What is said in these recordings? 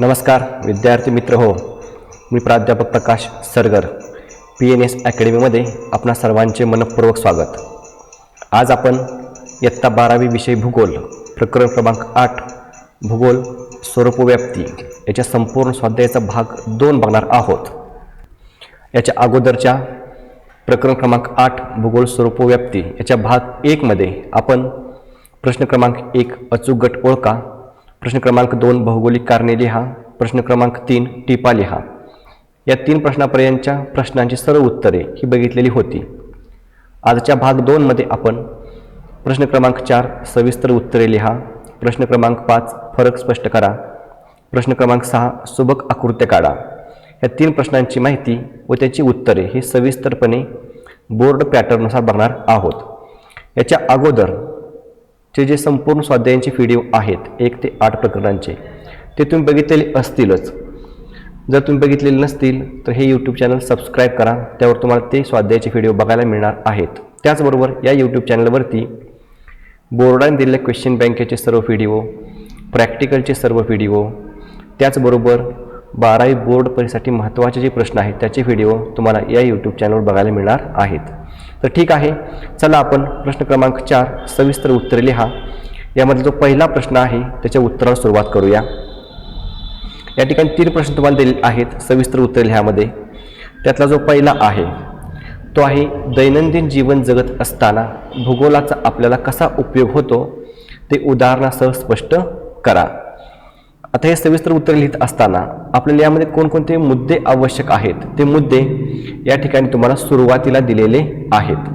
नमस्कार विद्यार्थी मित्र हो, मी प्राध्यापक प्रकाश सरगर PNS अकॅडमीमध्ये आपणा सर्वांचे मनपूर्वक स्वागत। आज आपण इयत्ता 12वी विषय भूगोल प्रकरण क्रमांक 8 भूगोल स्वरूपव्याप्ती याच्या संपूर्ण स्वाध्यायाचा भाग 2 बघणार आहोत। याच्या अगोदरच्या प्रकरण क्रमांक 8 भूगोल स्वरूपव्याप्ती याच्या भाग 1 मध्ये आपण प्रश्न क्रमांक 1 अचूक गट ओळखा, प्रश्न क्रमांक 2 भौगोलिक कारणे लिहा, प्रश्न क्रमांक 3 टिपा लिहा या 3 प्रश्नापर्यंतच्या प्रश्नांची सर्व उत्तरे ही बघितलेली होती। आजच्या भाग 2 मध्ये आपण प्रश्न क्रमांक 4 सविस्तर उत्तरे लिहा, प्रश्न क्रमांक 5 फरक स्पष्ट करा, प्रश्न क्रमांक 6 सुबक आकृत्या काढा या 3 प्रश्नांची माहिती व त्याची उत्तरे ही सविस्तरपणे बोर्ड पॅटर्ननुसार बघणार आहोत। याच्या अगोदर जे संपूर्ण स्वाध्यायांचे व्हिडिओ आहेत 1 ते 8 प्रकरणांचे ते तुम्ही बघितलेले असतीलच। जर तुम्ही बघितलेले नसतील तर हे YouTube चॅनल सबस्क्राइब करा, त्यावर तुम्हाला ते स्वाध्यायाचे व्हिडिओ बघायला मिळणार आहेत। त्याचबरोबर या YouTube चॅनलवरती बोर्डाने दिलेल्या क्वेश्चन बँकेचे सर्व व्हिडिओ, प्रॅक्टिकलचे सर्व व्हिडिओ, त्याचबरोबर 12वी बोर्ड परीक्षेसाठी महत्त्वाचे जे प्रश्न आहेत त्याचे व्हिडिओ तुम्हाला या YouTube चॅनलवर बघायला मिळणार आहेत। तर ठीक आहे, चला आपण प्रश्न क्रमांक 4 सविस्तर उत्तरे लिहा यामध्ये जो पहिला प्रश्न आहे त्याच्या उत्तराला सुरुवात करूया। या ठिकाणी 3 प्रश्न तुम्हाला दिले आहेत सविस्तर उत्तरे लिहामध्ये। त्यातला जो पहिला आहे तो आहे दैनंदिन जीवन जगत असताना भूगोलाचा आपल्याला कसा उपयोग होतो ते उदाहरणासह स्पष्ट करा। आता हे सविस्तर उत्तर लिहित असताना आपल्याला यामध्ये कोणकोणते मुद्दे आवश्यक आहेत ते मुद्दे या ठिकाणी तुम्हाला सुरुवातीला दिलेले आहेत।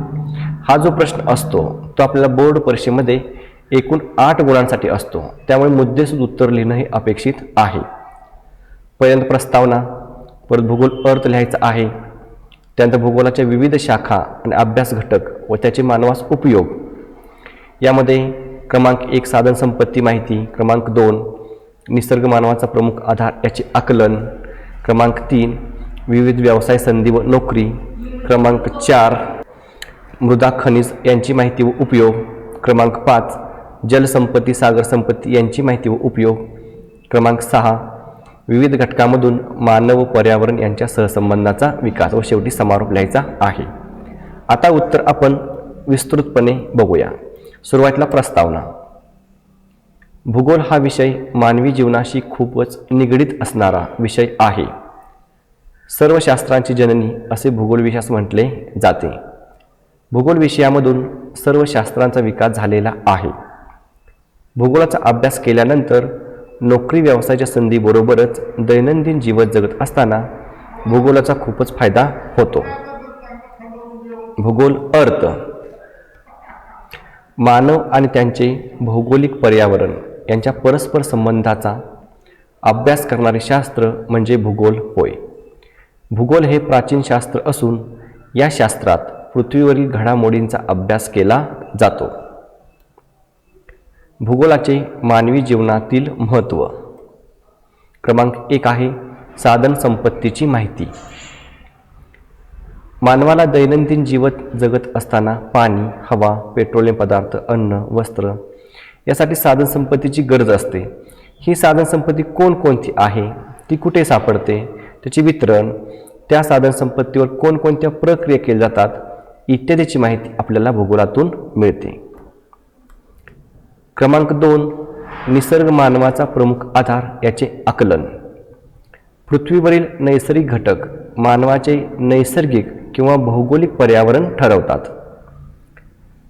हा जो प्रश्न असतो तो आपल्याला बोर्ड परीक्षेमध्ये एकूण 8 गुणांसाठी असतो, त्यामुळे मुद्देसूद उत्तर लिहिणं हे अपेक्षित आहे। पहिल्यांदा प्रस्तावना, परत भूगोल अर्थ लिहायचा आहे, त्यानंतर भूगोलाच्या विविध शाखा आणि अभ्यास घटक व त्याचे मानवास उपयोग। यामध्ये क्रमांक 1 साधन संपत्ती माहिती, क्रमांक 2 निसर्ग मानवाचा प्रमुख आधार याचे आकलन, क्रमांक 3 विविध व्यवसाय संधी व नोकरी, क्रमांक 4 मृदा खनिज यांची माहिती व उपयोग, क्रमांक 5 जलसंपत्ती सागर संपत्ती यांची माहिती व उपयोग, क्रमांक 6 विविध घटकांमधून मानव व पर्यावरण यांच्या सहसंबंधाचा विकास व शेवटी समारोप लिहायचा आहे। आता उत्तर आपण विस्तृतपणे बघूया। सुरुवातीला प्रस्तावना। भूगोल हा विषय मानवी जीवनाशी खूपच निगडीत असणारा विषय आहे। सर्व शास्त्रांची जननी असे भूगोल विषयास म्हटले जाते। भूगोल विषयामधून सर्व शास्त्रांचा विकास झालेला आहे। भूगोलाचा अभ्यास केल्यानंतर नोकरी व्यवसायाच्या संधीबरोबरच दैनंदिन जीवन जगत असताना भूगोलाचा खूपच फायदा होतो। भूगोल अर्थ। मानव आणि त्यांचे भौगोलिक पर्यावरण यांच्या परस्पर संबंधाचा अभ्यास करणारे शास्त्र म्हणजे भूगोल होय। भूगोल हे प्राचीन शास्त्र असून या शास्त्रात पृथ्वीवरील घडामोडींचा अभ्यास केला जातो। भूगोलाचे मानवी जीवनातील महत्त्व। क्रमांक 1 आहे साधन संपत्तीची माहिती। मानवाला दैनंदिन जीवन जगत असताना पाणी, हवा, पेट्रोलियम पदार्थ, अन्न, वस्त्र यासाठी साधन संपत्तीची गरज असते। ही साधन संपत्ती कोणकोणती आहे, ती कुठे सापडते, त्याचे वितरण, त्या साधन संपत्तीवर कोणकोणत्या प्रक्रिया केल्या जातात इत्यादीची माहिती आपल्याला भूगोलातून मिळते। क्रमांक 2 निसर्ग मानवाचा प्रमुख आधार याचे आकलन। पृथ्वीवरील नैसर्गिक घटक मानवाचे नैसर्गिक किंवा भौगोलिक पर्यावरण ठरवतात।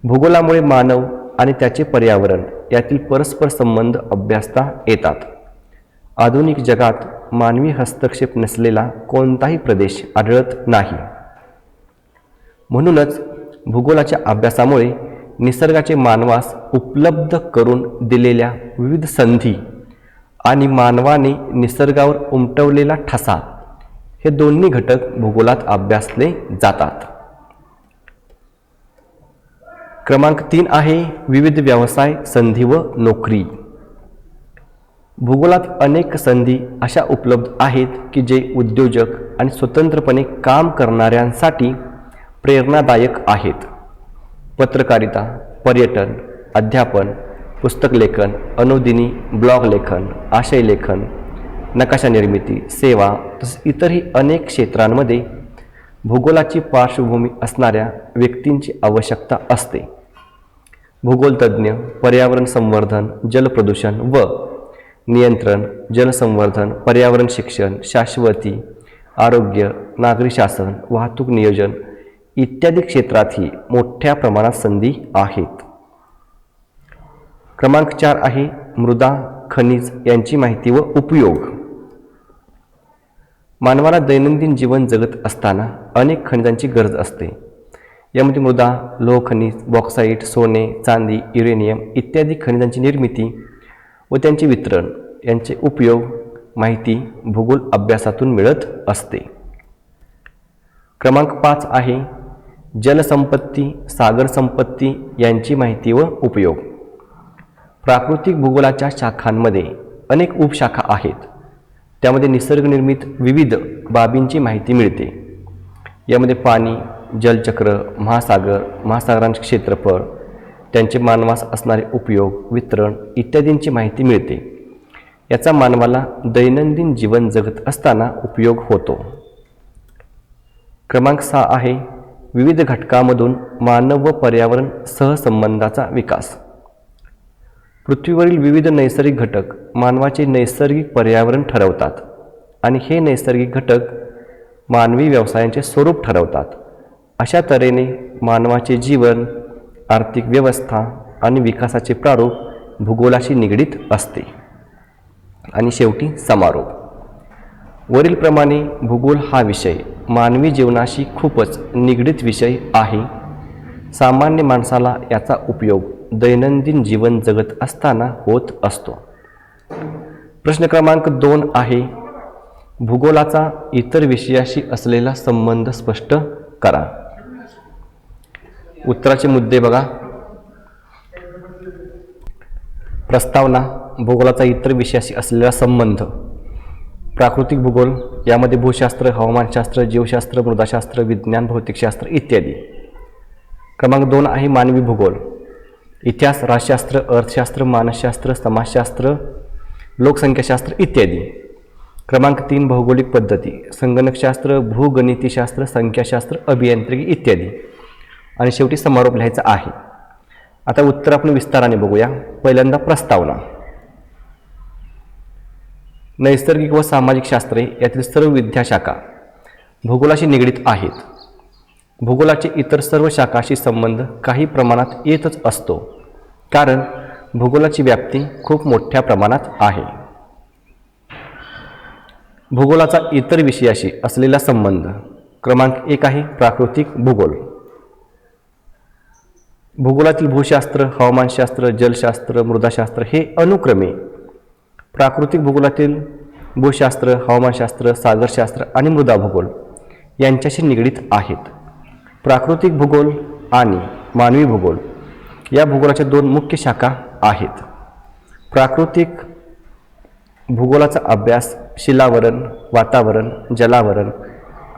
भूगोलामुळे मानव आणि त्याचे पर्यावरण यातील परस्पर संबंध अभ्यासता येतात। आधुनिक जगात मानवी हस्तक्षेप नसलेला कोणताही प्रदेश आढळत नाही। म्हणूनच भूगोलाच्या अभ्यासामुळे निसर्गाचे मानवास उपलब्ध करून दिलेल्या विविध संधी आणि मानवाने निसर्गावर उमटवलेला ठसा हे दोन्ही घटक भूगोलात अभ्यासले जातात। क्रमांक 3 आहे विविध व्यवसाय संधी व नोकरी। भूगोलात अनेक संधी अशा उपलब्ध आहेत की जे उद्योजक आणि स्वतंत्रपणे काम करणाऱ्यांसाठी प्रेरणादायक आहेत। पत्रकारिता, पर्यटन, अध्यापन, पुस्तक लेखन, अनुदिनी ब्लॉग लेखन, आशय लेखन, नकाशा निर्मिती, सेवा तसेच इतरही अनेक क्षेत्रांमध्ये भूगोलाची पार्श्वभूमी असणाऱ्या व्यक्तींची आवश्यकता असते. भूगोलतज्ञ पर्यावरण संवर्धन, जलप्रदूषण व नियंत्रण, जलसंवर्धन, पर्यावरण शिक्षण, शाश्वती, आरोग्य, नागरी शासन, वाहतूक नियोजन इत्यादी क्षेत्रातही मोठ्या प्रमाणात संधी आहेत. क्रमांक 4 आहे मृदा, खनिज यांची माहिती व उपयोग. मानवाला दैनंदिन जीवन जगत असताना अनेक खनिजांची गरज असते. यामध्ये मृदा, लोह खनिज, बॉक्साईट, सोने, चांदी, युरेनियम इत्यादी खनिजांची निर्मिती व त्यांचे वितरण यांचे उपयोग माहिती भूगोल अभ्यासातून मिळत असते. क्रमांक 5 आहे जलसंपत्ती, सागर संपत्ती यांची माहिती व उपयोग. प्राकृतिक भूगोलाच्या शाखांमध्ये अनेक उपशाखा आहेत. त्यामध्ये निसर्गनिर्मित विविध बाबींची माहिती मिळते. यामध्ये पाणी, जलचक्र, महासागर, महासागरांचे क्षेत्रफळ, त्यांचे मानवास असणारे उपयोग, वितरण इत्यादींची माहिती मिळते. याचा मानवाला दैनंदिन जीवन जगत असताना उपयोग होतो. क्रमांक 6 आहे विविध घटकांमधून मानव व पर्यावरण सहसंबंधाचा विकास. पृथ्वीवरील विविध नैसर्गिक घटक मानवाचे नैसर्गिक पर्यावरण ठरवतात आणि हे नैसर्गिक घटक मानवी व्यवसायांचे स्वरूप ठरवतात. अशा तऱ्हेने मानवाचे जीवन, आर्थिक व्यवस्था आणि विकासाचे प्रारूप भूगोलाशी निगडीत असते. आणि शेवटी समारोप. वरीलप्रमाणे भूगोल हा विषय मानवी जीवनाशी खूपच निगडीत विषय आहे. सामान्य माणसाला याचा उपयोग दैनंदिन जीवन जगत असताना होत असतो. प्रश्न क्रमांक 2 आहे भूगोलाचा इतर विषयाशी असलेला संबंध स्पष्ट करा. उत्तराचे मुद्दे बघा. प्रस्तावना, भूगोलाचा इतर विषयाशी असलेला संबंध. प्राकृतिक भूगोल यामध्ये भूशास्त्र, हवामानशास्त्र, जीवशास्त्र, मृदाशास्त्र, विज्ञान, भौतिकशास्त्र इत्यादी. क्रमांक 2 आहे मानवी भूगोल. इतिहास, राज्यशास्त्र, अर्थशास्त्र, मानसशास्त्र, समाजशास्त्र, लोकसंख्याशास्त्र इत्यादी. क्रमांक 3 भौगोलिक पद्धती, संगणकशास्त्र, भूगणितीशास्त्र, संख्याशास्त्र, अभियांत्रिकी इत्यादी. आणि शेवटी समारोप लिहायचा आहे. आता उत्तर आपण विस्ताराने बघूया. पहिल्यांदा प्रस्तावना. नैसर्गिक व सामाजिक शास्त्रे यातील सर्व विद्याशाखा भूगोलाशी निगडीत आहेत. भूगोलाचे इतर सर्व शाखांशी संबंध काही प्रमाणात येतच असतो, कारण भूगोलाची व्याप्ती खूप मोठ्या प्रमाणात आहे. भूगोलाचा इतर विषयाशी असलेला संबंध. क्रमांक 1 आहे प्राकृतिक भूगोल. भूगोलातील भूशास्त्र, हवामानशास्त्र, जलशास्त्र, मृदाशास्त्र हे अनुक्रमे प्राकृतिक भूगोलातील भूशास्त्र, हवामानशास्त्र, सागरशास्त्र आणि मृदा भूगोल यांच्याशी निगडीत आहेत. प्राकृतिक भूगोल आणि मानवी भूगोल या भूगोलाच्या 2 मुख्य शाखा आहेत. प्राकृतिक भूगोलाचा अभ्यास शिलावरण, वातावरण, जलावरण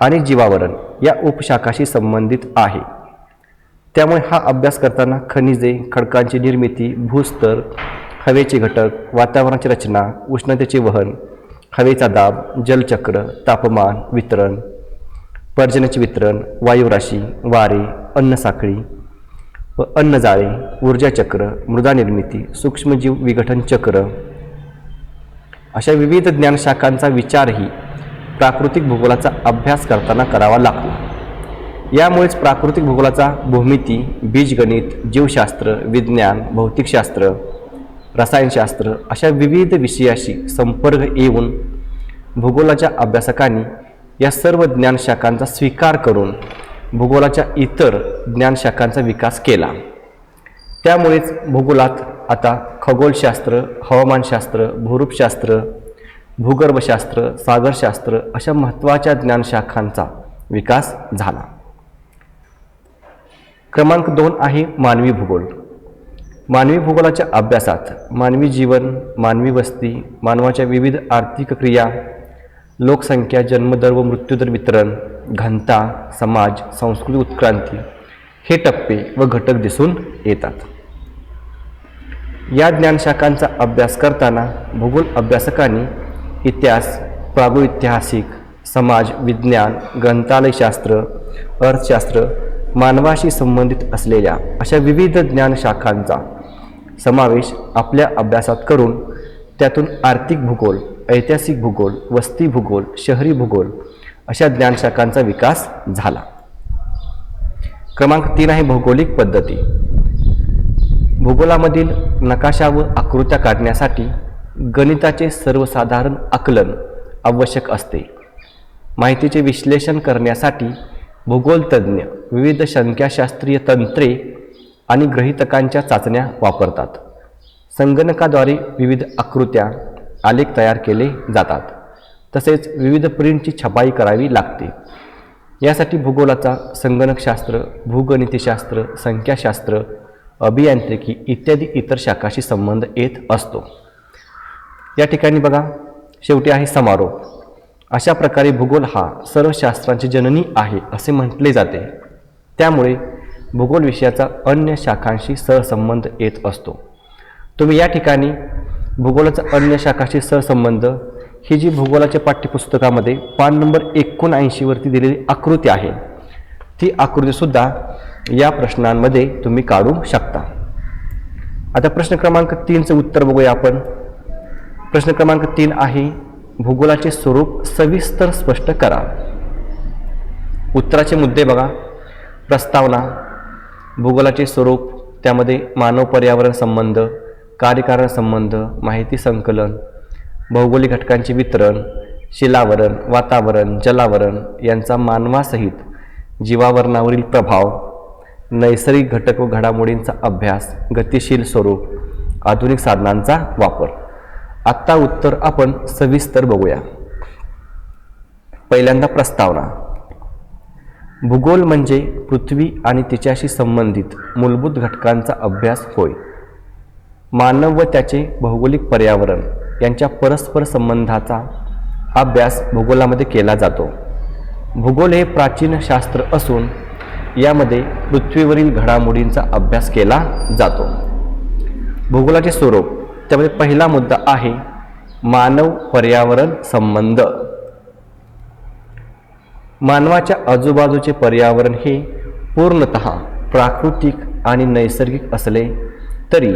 आणि जीवावरण या उपशाखाशी संबंधित आहे. त्यामुळे हा अभ्यास करताना खनिजे, खडकांची निर्मिती, भूस्तर, हवेचे घटक, वातावरणाची रचना, उष्णतेचे वहन, हवेचा दाब, जलचक्र, तापमान, वितरण, पर्जन्याचे वितरण, वायुराशी, वारे, अन्नसाखळी व अन्नजाळे, ऊर्जाचक्र, मृदा निर्मिती, सूक्ष्मजीव विघटन चक्र अशा विविध ज्ञानशाखांचा विचारही प्राकृतिक भूगोलाचा अभ्यास करताना करावा लागतो. यामुळेच प्राकृतिक भूगोलाचा भूमिती, बीजगणित, जीवशास्त्र, विज्ञान, भौतिकशास्त्र, रसायनशास्त्र अशा विविध विषयाशी संपर्क येऊन भूगोलाच्या अभ्यासकांनी या सर्व ज्ञानशाखांचा स्वीकार करून भूगोलाच्या इतर ज्ञानशाखांचा विकास केला. त्यामुळेच भूगोलात आता खगोलशास्त्र, हवामानशास्त्र, भूरूपशास्त्र, भूगर्भशास्त्र, सागरशास्त्र अशा महत्त्वाच्या ज्ञानशाखांचा विकास झाला. क्रमांक 2 आहे मानवी भूगोल. मानवी भूगोलाच्या अभ्यासात मानवी जीवन, मानवी वस्ती, मानवाच्या विविध आर्थिक क्रिया, लोकसंख्या, जन्मदर व मृत्यूदर वितरण, घनता, समाज, सांस्कृतिक उत्क्रांती हे टप्पे व घटक दिसून येतात. या ज्ञानशाखांचा अभ्यास करताना भूगोल अभ्यासकांनी इतिहास, प्रागैतिहासिक, समाज विज्ञान, ग्रंथालयशास्त्र, अर्थशास्त्र, मानवाशी संबंधित असलेल्या अशा विविध ज्ञानशाखांचा समावेश आपल्या अभ्यासात करून त्यातून आर्थिक भूगोल, ऐतिहासिक भूगोल, वस्ती भूगोल, शहरी भूगोल अशा ज्ञानशाखांचा विकास झाला. क्रमांक 3 आहे भौगोलिक पद्धती. भूगोलामधील नकाशा व आकृत्या काढण्यासाठी गणिताचे सर्वसाधारण आकलन आवश्यक असते. माहितीचे विश्लेषण करण्यासाठी भूगोलतज्ञ विविध संख्याशास्त्रीय तंत्रे आणि गृहीतकांच्या चाचण्या वापरतात. संगणकाद्वारे विविध आकृत्या, आलेख तयार केले जातात. तसेच विविध प्रिंटची छपाई करावी लागते. यासाठी भूगोलाचा संगणकशास्त्र, भूगणितशास्त्र, संख्याशास्त्र, अभियांत्रिकी इत्यादी इतर शाखाशी संबंध येत असतो. या ठिकाणी बघा, शेवटी आहे समारोप. अशा प्रकारे भूगोल हा सर्व शास्त्रांची जननी आहे असे म्हटले जाते. त्यामुळे भूगोल विषयाचा अन्य शाखांशी सहसंबंध येत असतो. तुम्ही या ठिकाणी भूगोलाचा अन्य शाखाशी सहसंबंध ही जी भूगोलाच्या पाठ्यपुस्तकामध्ये पान नंबर 79 वरती दिलेली आकृती आहे, ती आकृतीसुद्धा या प्रश्नांमध्ये तुम्ही काढू शकता. आता प्रश्न क्रमांक 3चं उत्तर बघूया आपण. प्रश्न क्रमांक 3 आहे, भूगोलाचे स्वरूप सविस्तर स्पष्ट करा. उत्तराचे मुद्दे बघा. प्रस्तावना, भूगोलाचे स्वरूप, त्यामध्ये मानव पर्यावरण संबंध, कार्यकारण संबंध, माहिती संकलन, भौगोलिक घटकांचे वितरण, शिलावरण, वातावरण, जलावरण यांचा मानवासहित जीवावरणावरील प्रभाव, नैसर्गिक घटक व घडामोडींचा अभ्यास, गतिशील स्वरूप, आधुनिक साधनांचा वापर. आत्ता उत्तर आपण सविस्तर बघूया. पहिल्यांदा प्रस्तावना. भूगोल म्हणजे पृथ्वी आणि तिच्याशी संबंधित मूलभूत घटकांचा अभ्यास होय. मानव व त्याचे भौगोलिक पर्यावरण यांच्या परस्पर संबंधाचा अभ्यास भूगोलामध्ये केला जातो. भूगोल हे प्राचीन शास्त्र असून यामध्ये पृथ्वीवरील घडामोडींचा अभ्यास केला जातो. भूगोलाचे स्वरूप, त्यामध्ये पहिला मुद्दा आहे मानव पर्यावरण संबंध. मानवाच्या आजूबाजूचे पर्यावरण हे पूर्णतः प्राकृतिक आणि नैसर्गिक असले तरी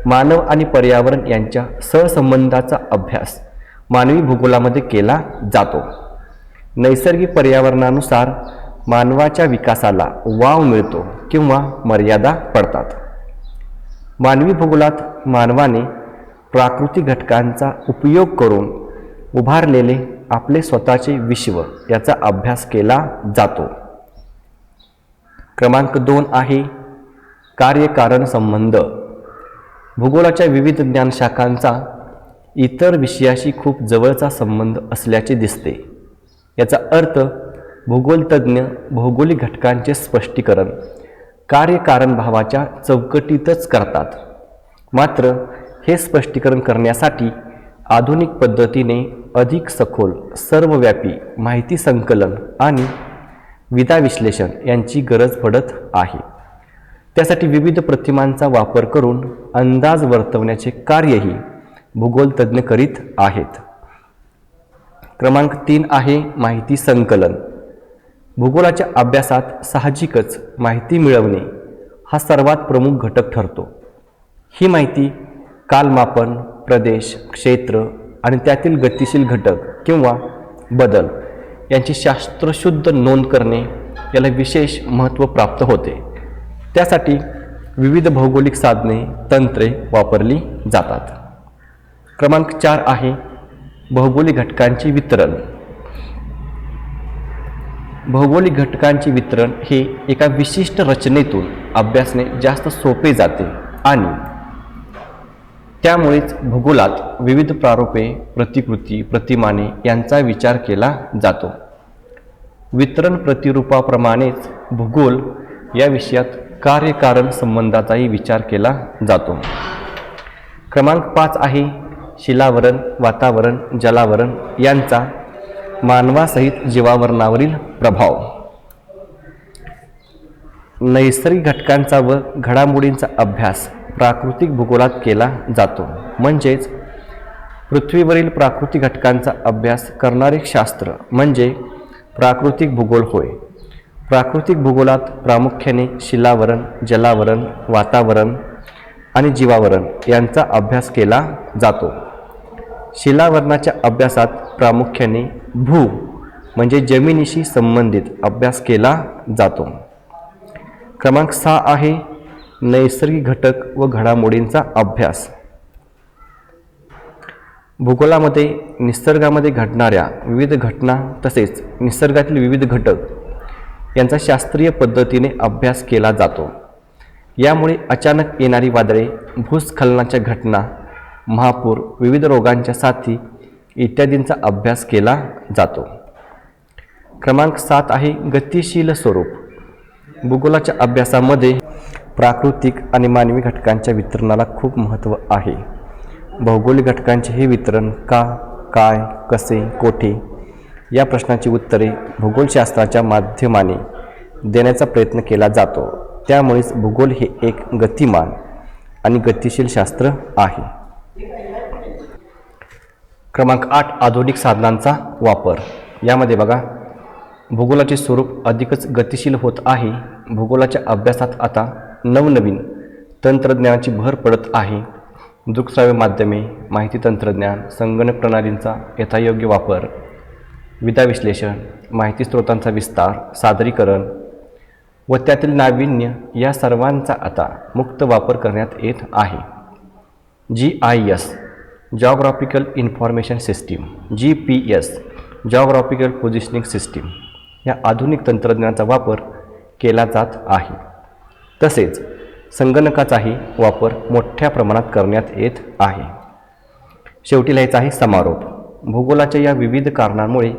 मानव आणि पर्यावरण यांच्या सहसंबंधाचा अभ्यास मानवी भूगोलामध्ये केला जातो. नैसर्गिक पर्यावरणानुसार मानवाच्या विकासाला वाव मिळतो किंवा मर्यादा पडतात. मानवी भूगोलात मानवाने प्राकृतिक घटकांचा उपयोग करून उभारलेले आपले स्वतःचे विश्व याचा अभ्यास केला जातो. क्रमांक 2 आहे कार्यकारण संबंध. भूगोलाच्या विविध ज्ञानशाखांचा इतर विषयाशी खूप जवळचा संबंध असल्याचे दिसते. याचा अर्थ भूगोलतज्ञ भौगोलिक घटकांचे स्पष्टीकरण कार्यकारण भावाच्या चौकटीतच करतात. मात्र हे स्पष्टीकरण करण्यासाठी आधुनिक पद्धतीने अधिक सखोल, सर्वव्यापी माहिती संकलन आणि विधा विश्लेषण यांची गरज पडत आहे. त्यासाठी विविध प्रतिमांचा वापर करून अंदाज वर्तवण्याचे कार्यही भूगोलतज्ञ करीत आहेत. क्रमांक 3 आहे माहिती संकलन. भूगोलाच्या अभ्यासात साहजिकच माहिती मिळवणे हा सर्वात प्रमुख घटक ठरतो. ही माहिती कालमापन, प्रदेश, क्षेत्र आणि त्यातील गतिशील घटक किंवा बदल यांची शास्त्रशुद्ध नोंद करणे याला विशेष महत्त्व प्राप्त होते. त्यासाठी विविध भौगोलिक साधने, तंत्रे वापरली जातात. क्रमांक 4 आहे भौगोलिक घटकांचे वितरण. भौगोलिक घटकांचे वितरण हे एका विशिष्ट रचनेतून अभ्यासणे जास्त सोपे जाते आणि त्यामुळेच भूगोलात विविध प्रारूपे, प्रतिकृती, प्रतिमाने यांचा विचार केला जातो. वितरण प्रतिरूपाप्रमाणेच भूगोल या विषयात कार्यकारण संबंधाचाही विचार केला जातो. क्रमांक 5 आहे शिलावरण, वातावरण, जलावरण यांचा मानवासहित जीवावरणावरील प्रभाव. नैसर्गिक घटकांचा व घडामोडींचा अभ्यास प्राकृतिक भूगोलात केला जातो. म्हणजेच पृथ्वीवरील प्राकृतिक घटकांचा अभ्यास करणारे शास्त्र म्हणजे प्राकृतिक भूगोल होय. प्राकृतिक भूगोलात प्रामुख्याने शिलावरण, जलावरण, वातावरण आणि जीवावरण यांचा अभ्यास केला जातो. शिलावरणाच्या अभ्यासात प्रामुख्याने भू म्हणजे जमिनीशी संबंधित अभ्यास केला जातो. क्रमांक 6 आहे नैसर्गिक घटक व घडामोडींचा अभ्यास. भूगोलामध्ये निसर्गामध्ये घडणाऱ्या विविध घटना तसेच निसर्गातील विविध घटक यांचा शास्त्रीय पद्धतीने अभ्यास केला जातो. यामुळे अचानक येणारी वादळे, भूस्खलनाच्या घटना, महापूर, विविध रोगांच्या साथी इत्यादींचा अभ्यास केला जातो. क्रमांक 7 आहे गतिशील स्वरूप. भूगोलाच्या अभ्यासामध्ये प्राकृतिक आणि मानवी घटकांच्या वितरणाला खूप महत्त्व आहे. भौगोलिक घटकांचे हे वितरण का, काय, कसे, कोठे या प्रश्नाची उत्तरे भूगोलशास्त्राच्या माध्यमाने देण्याचा प्रयत्न केला जातो. त्यामुळेच भूगोल हे एक गतिमान आणि गतिशील शास्त्र आहे. क्रमांक 8 आधुनिक साधनांचा वापर. यामध्ये बघा भूगोलाचे स्वरूप अधिकच गतिशील होत आहे. भूगोलाच्या अभ्यासात आता नवनवीन तंत्रज्ञानाची भर पडत आहे. दृकश्राव्य माध्यमे, माहिती तंत्रज्ञान, संगणक प्रणालींचा यथायोग्य वापर, विधा विश्लेषण, माहिती स्रोतांचा विस्तार, सादरीकरण व त्यातील नाविन्य या सर्वांचा आता मुक्त वापर करण्यात येत आहे. GIS geographical information system, GPS geographical positioning system या आधुनिक तंत्रज्ञानाचा वापर केला जात आहे. तसेच संगणकाचाही वापर मोठ्या प्रमाणात करण्यात येत आहे. शेवटी लिहायचा आहे समारोप. भूगोलाच्या या विविध कारणांमुळे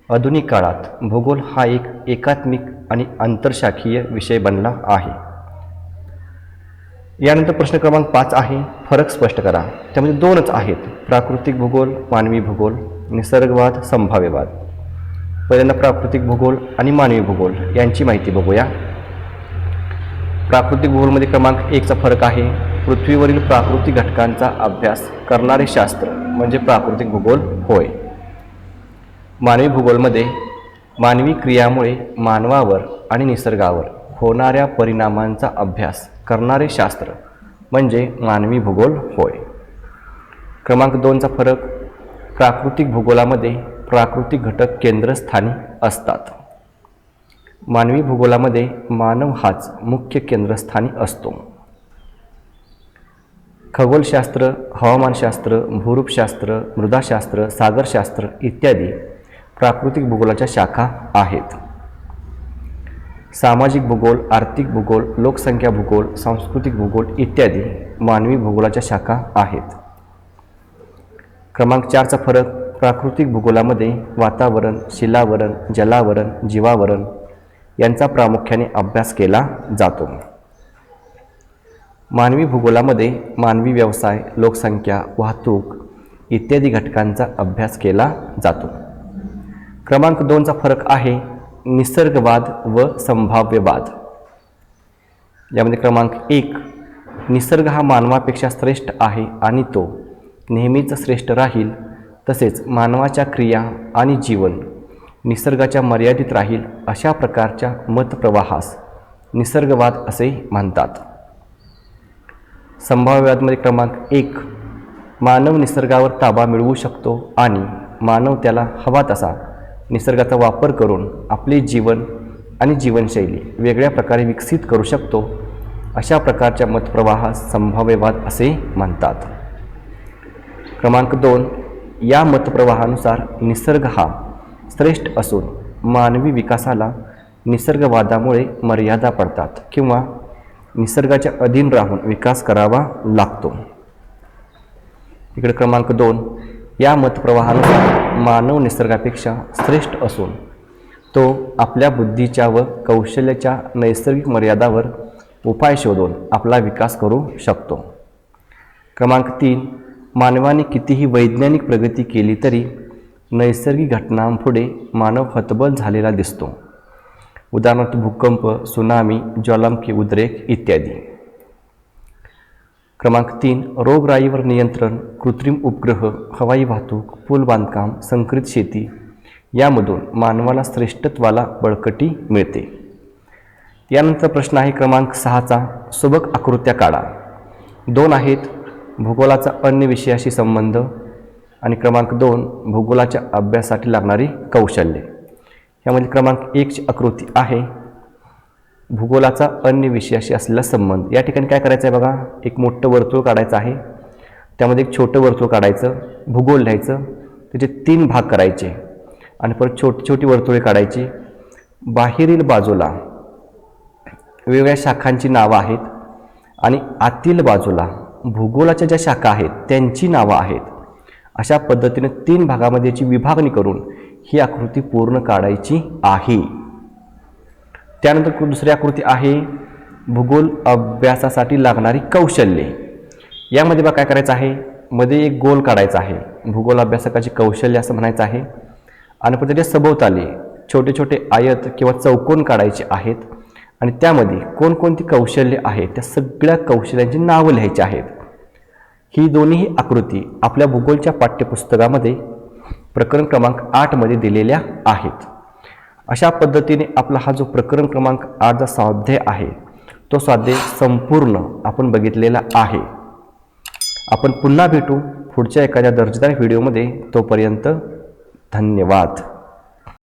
आधुनिक काळात भूगोल हा एक एकात्मिक आणि आंतरशाखीय विषय बनला आहे. यानंतर प्रश्न क्रमांक 5 आहे फरक स्पष्ट करा. त्यामध्ये 2च आहेत, प्राकृतिक भूगोल, मानवी भूगोल, निसर्गवाद, संभाव्यवाद. पहिल्यांदा प्राकृतिक भूगोल आणि मानवी भूगोल यांची माहिती बघूया. प्राकृतिक भूगोलमध्ये क्रमांक 1चा फरक आहे पृथ्वीवरील प्राकृतिक घटकांचा अभ्यास करणारे शास्त्र म्हणजे प्राकृतिक भूगोल होय. मानवी भूगोलमध्ये मानवी क्रियामुळे मानवावर आणि निसर्गावर होणाऱ्या परिणामांचा अभ्यास करणारे शास्त्र म्हणजे मानवी भूगोल होय. क्रमांक 2चा फरक प्राकृतिक भूगोलामध्ये प्राकृतिक घटक केंद्रस्थानी असतात. मानवी भूगोलामध्ये मानव हाच मुख्य केंद्रस्थानी असतो. खगोलशास्त्र, हवामानशास्त्र, भूरूपशास्त्र, मृदाशास्त्र, सागरशास्त्र इत्यादी प्राकृतिक भूगोलाच्या शाखा आहेत. सामाजिक भूगोल, आर्थिक भूगोल, लोकसंख्या भूगोल, सांस्कृतिक भूगोल इत्यादी मानवी भूगोलाच्या शाखा आहेत. क्रमांक 4चा फरक प्राकृतिक भूगोलामध्ये वातावरण, शिलावरण, जलावरण, जीवावरण यांचा प्रामुख्याने अभ्यास केला जातो. मानवी भूगोलामध्ये मानवी व्यवसाय, लोकसंख्या, वाहतूक इत्यादी घटकांचा अभ्यास केला जातो. क्रमांक 2चा फरक आहे निसर्गवाद व संभाव्यवाद. यामध्ये क्रमांक 1 निसर्ग हा मानवापेक्षा श्रेष्ठ आहे आणि तो नेहमीच श्रेष्ठ राहील. तसेच मानवाच्या क्रिया आणि जीवन निसर्गाच्या मर्यादित राहील अशा प्रकारच्या मतप्रवाहास निसर्गवाद असे म्हणतात. संभाव्यवादमध्ये क्रमांक 1 मानव निसर्गावर ताबा मिळवू शकतो आणि मानव त्याला हवा तसा निसर्गाचा वापर करून आपले जीवन आणि जीवनशैली वेगळ्या प्रकारे विकसित करू शकतो. अशा प्रकारच्या मतप्रवाहास संभाव्यवाद असे म्हणतात. क्रमांक 2 या मतप्रवाहानुसार निसर्ग हा श्रेष्ठ असून मानवी विकासाला निसर्गवादामुळे मर्यादा पडतात किंवा निसर्गाच्या अधीन राहून विकास करावा लागतो. इकडे क्रमांक 2 या मतप्रवाहानुसार मानव निसर्गापेक्षा श्रेष्ठ असून तो आपल्या बुद्धीच्या व कौशल्याच्या नैसर्गिक मर्यादावर उपाय शोधून आपला विकास करू शकतो. क्रमांक 3 मानवाने कितीही वैज्ञानिक प्रगती केली तरी नैसर्गिक घटनांपुढे मानव हतबल झालेला दिसतो. उदाहरणार्थ भूकंप, सुनामी, ज्वालामुखी उद्रेक इत्यादी. क्रमांक 3 रोगराईवर नियंत्रण, कृत्रिम उपग्रह, हवाई वाहतूक, पूल बांधकाम, संकरित शेती यामधून मानवाला श्रेष्ठत्वाला बळकटी मिळते. यानंतर प्रश्न आहे क्रमांक 6चा, सुबक आकृत्या काढा. 2 आहेत भूगोलाचा अन्य विषयाशी संबंध आणि क्रमांक 2 भूगोलाच्या अभ्यासासाठी लागणारी कौशल्ये. यामध्ये क्रमांक 1ची आकृती आहे भूगोलाचा अन्य विषयाशी असलेला संबंध. या ठिकाणी काय करायचं आहे बघा, एक मोठं वर्तुळ काढायचं आहे, त्यामध्ये एक छोटं वर्तुळ काढायचं, भूगोल लिहायचं, त्याचे 3 भाग करायचे आणि परत छोटी छोटी वर्तुळे काढायची. बाहेरील बाजूला वेगवेगळ्या शाखांची नावं आहेत आणि आतील बाजूला भूगोलाच्या ज्या शाखा आहेत त्यांची नावं आहेत. अशा पद्धतीने 3 भागामध्ये याची विभागणी करून ही आकृती पूर्ण काढायची आहे. त्यानंतर दुसरी आकृती आहे भूगोल अभ्यासासाठी लागणारी कौशल्ये. यामध्ये बघा काय करायचं आहे, मध्ये एक गोल काढायचा आहे, भूगोल अभ्यासकाची कौशल्य असं म्हणायचं आहे. आणि परत त्याच्या सभोवताली छोटे छोटे आयत किंवा चौकोन काढायचे आहेत आणि त्यामध्ये कोणकोणती कौशल्ये आहेत त्या सगळ्या कौशल्यांची नावं लिहायची आहेत. ही दोन्ही आकृती आपल्या भूगोलच्या पाठ्यपुस्तकामध्ये प्रकरण क्रमांक 8 मध्ये दिलेल्या आहेत. अशा पद्धतीने आपला हा जो प्रकरण क्रमांक 8चा स्वाध्याय आहे तो स्वाध्याय संपूर्ण आपण बघितलेला आहे. आपण पुन्हा भेटू पुढच्या एखाद्या दर्जेदार व्हिडिओमध्ये. तोपर्यंत धन्यवाद.